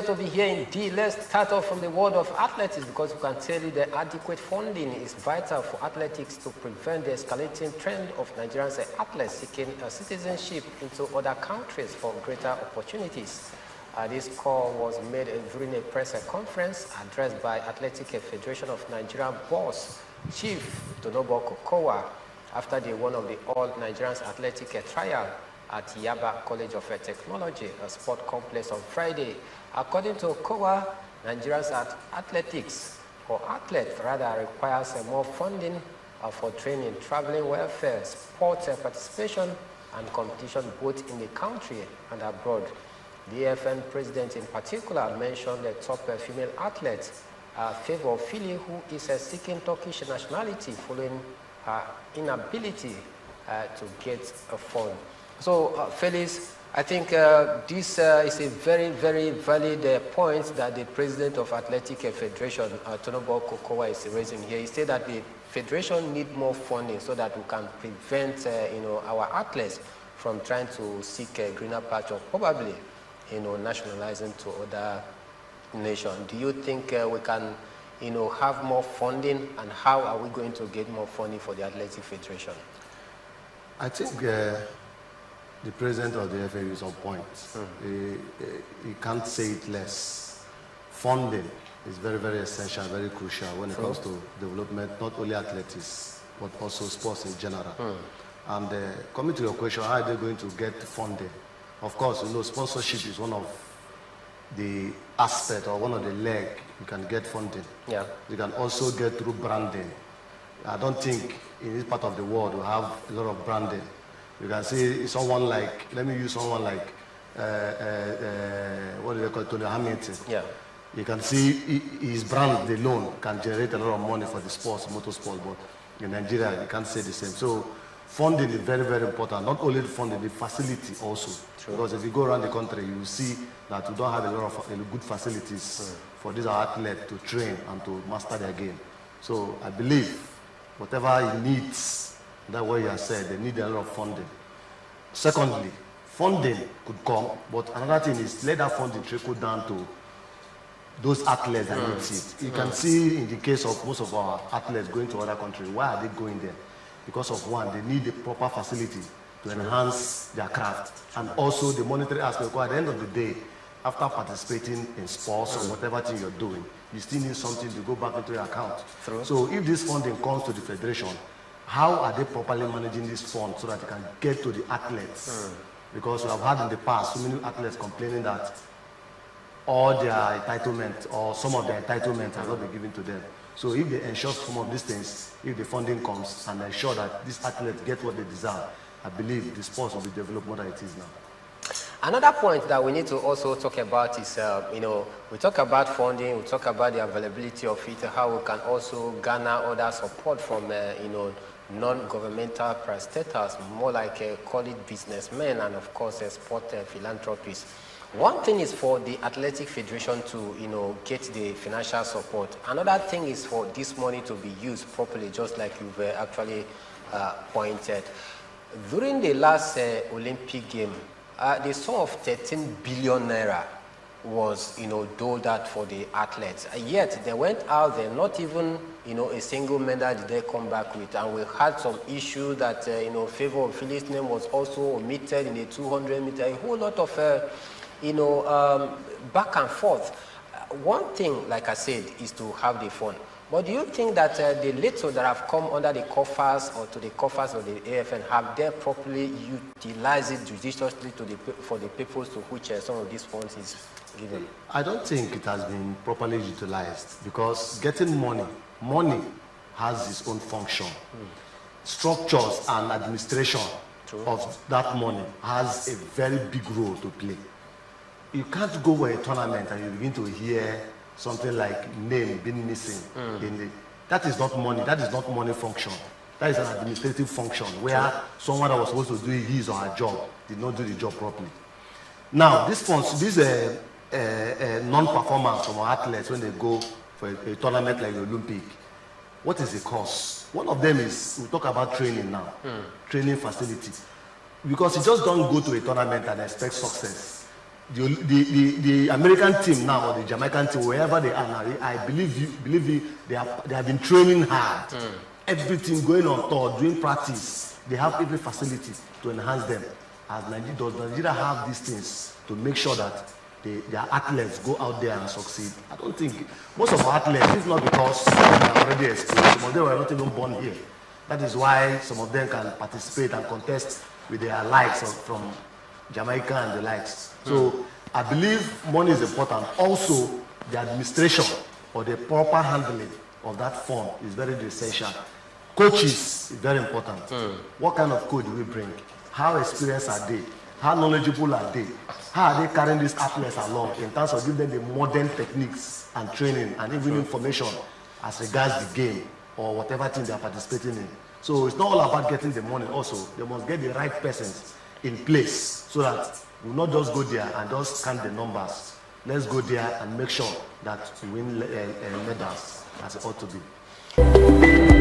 To be here indeed. Let's start off from the world of athletics because we can tell you that adequate funding is vital for athletics to prevent the escalating trend of Nigerian athletes seeking citizenship into other countries for greater opportunities. This call was made during a press conference addressed by Athletic Federation of Nigeria boss, Chief Tonobo Kokowa, after the one of the All Nigerians Athletic Trial at Yaba College of Technology, a sport complex on Friday. According to Kowa, Nigeria's athletics, or athletes rather, requires more funding for training, traveling welfare, sports participation, and competition both in the country and abroad. The AFN president in particular mentioned the top female athlete, Favor Fili, who is seeking Turkish nationality following her inability to get a fund. So, Felix, I think this is a very, very valid point that the president of Athletic Federation, Tonobo Kokowa, is raising here. He said that the federation need more funding so that we can prevent, our athletes from trying to seek a greener patch or probably, nationalizing to other nations. Do you think we can, have more funding, and how are we going to get more funding for the Athletic Federation? I think the president of the FA is on point. You can't say it less. Funding is very, very essential, very crucial when it comes to development, not only athletics, but also sports in general. And coming to your question, how are they going to get funding? Of course, sponsorship is one of the aspects or one of the legs you can get funding. Yeah. You can also get through branding. I don't think in this part of the world we have a lot of branding. You can see someone like, let me use someone like, what do they call it, Tony Hamilton. Yeah. You can see his brand alone can generate a lot of money for the sports, motorsport, but in Nigeria, you can't say the same. So funding is very, very important. Not only the funding, the facility also. True. Because if you go around the country, you will see that we don't have a lot of good facilities for these athletes to train and to master their game. So I believe whatever he needs, that's what you have said, they need a lot of funding. Secondly, funding could come, but another thing is let that funding trickle down to those athletes that need it. You can see in the case of most of our athletes going to other countries, why are they going there? Because of one, they need the proper facility to enhance their craft, and also the monetary aspect. Because at the end of the day, after participating in sports or whatever thing you're doing, you still need something to go back into your account. True. So if this funding comes to the federation, how are they properly managing this fund so that they can get to the athletes? Because we have had in the past so many athletes complaining that all their entitlement or some of their entitlements have not been given to them. So if they ensure some of these things, if the funding comes and ensure that these athletes get what they deserve, I believe the sports will be developed more than it is now. Another point that we need to also talk about is, we talk about funding, we talk about the availability of it, how we can also garner other support from, non-governmental prestataries, more like call it businessmen, and of course sport philanthropists. One thing is for the Athletic Federation to, get the financial support. Another thing is for this money to be used properly, just like you've actually pointed. During the last Olympic game, the sum of 13 billion naira was, doled out for the athletes. Yet they went out there, not even, a single medal did they come back with. And we had some issue that, Favor of Philly's name was also omitted in the 200 meter, a whole lot of, back and forth. One thing, like I said, is to have the fund. But do you think that the little that have come under the coffers or to the coffers of the AFN, have they properly utilized it judiciously for the purpose to which some of these funds is given? I don't think it has been properly utilized, because getting money has its own function. Structures and administration of that money has a very big role to play. You can't go for a tournament and you begin to hear something like name being missing. That is not money. That is not money function. That is an administrative function where someone that was supposed to do his or her job did not do the job properly. Now, these funds, these non-performance from our athletes when they go for a tournament like the Olympic, what is the cost? One of them is, we talk about training now, training facility. Because you just don't go to a tournament and expect success. the American team now, or the Jamaican team, wherever they are now, I believe you, they have been training hard. Everything going on tour, doing practice. They have every facility to enhance them. As Nigeria does, Nigeria have these things to make sure that their athletes go out there and succeed. I don't think most of our athletes, it's not because they are already experienced. Some of them were not even born here. That is why some of them can participate and contest with their likes from Jamaica and the likes. So I believe money is important. Also, the administration or the proper handling of that fund is very essential. Coaches is very important. What kind of coach do we bring? How experienced are they? How knowledgeable are they? How are they carrying these athletes along in terms of giving them the modern techniques and training and even information as regards the game or whatever thing they are participating in? So it's not all about getting the money also. They must get the right persons in place so that we will not just go there and just count the numbers. Let's go there and make sure that we win medals as it ought to be.